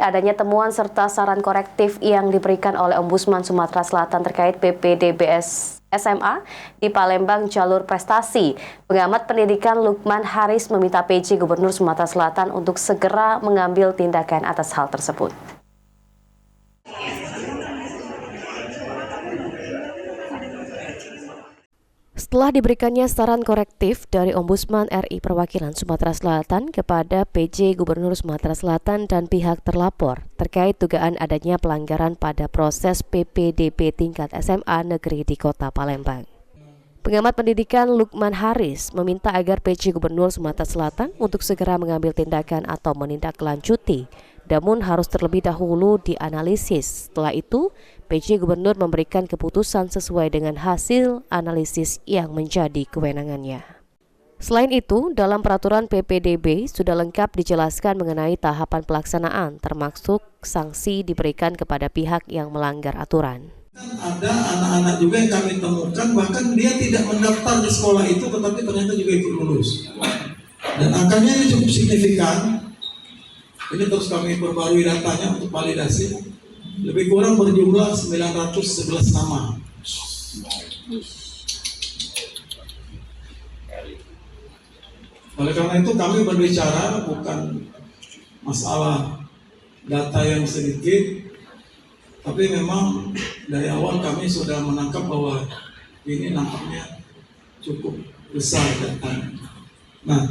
adanya temuan serta saran korektif yang diberikan oleh Ombudsman Sumatera Selatan terkait PPDBS SMA di Palembang jalur prestasi. Pengamat pendidikan Lukman Haris meminta PJ Gubernur Sumatera Selatan untuk segera mengambil tindakan atas hal tersebut. Setelah diberikannya saran korektif dari Ombudsman RI Perwakilan Sumatera Selatan kepada PJ Gubernur Sumatera Selatan dan pihak terlapor terkait dugaan adanya pelanggaran pada proses PPDB tingkat SMA negeri di Kota Palembang. Pengamat pendidikan Lukman Haris meminta agar PJ Gubernur Sumatera Selatan untuk segera mengambil tindakan atau menindaklanjuti, namun harus terlebih dahulu dianalisis. Setelah itu, PJ Gubernur memberikan keputusan sesuai dengan hasil analisis yang menjadi kewenangannya. Selain itu, dalam peraturan PPDB sudah lengkap dijelaskan mengenai tahapan pelaksanaan, termasuk sanksi diberikan kepada pihak yang melanggar aturan. Ada anak-anak juga yang kami temukan, bahkan dia tidak mendaftar di sekolah itu, tetapi ternyata juga ikut lulus. Dan angkanya ini cukup signifikan. Ini terus kami perbarui datanya untuk validasi. Lebih kurang berjumlah 911 nama. Oleh karena itu kami berbicara bukan masalah data yang sedikit, tapi memang dari awal kami sudah menangkap bahwa ini nampaknya cukup besar datanya. Nah,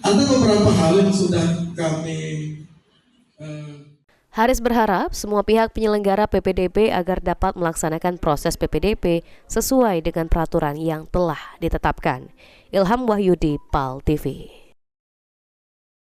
ada beberapa hal yang sudah kami Haris berharap semua pihak penyelenggara PPDB agar dapat melaksanakan proses PPDB sesuai dengan peraturan yang telah ditetapkan. Ilham Wahyudi, PAL TV.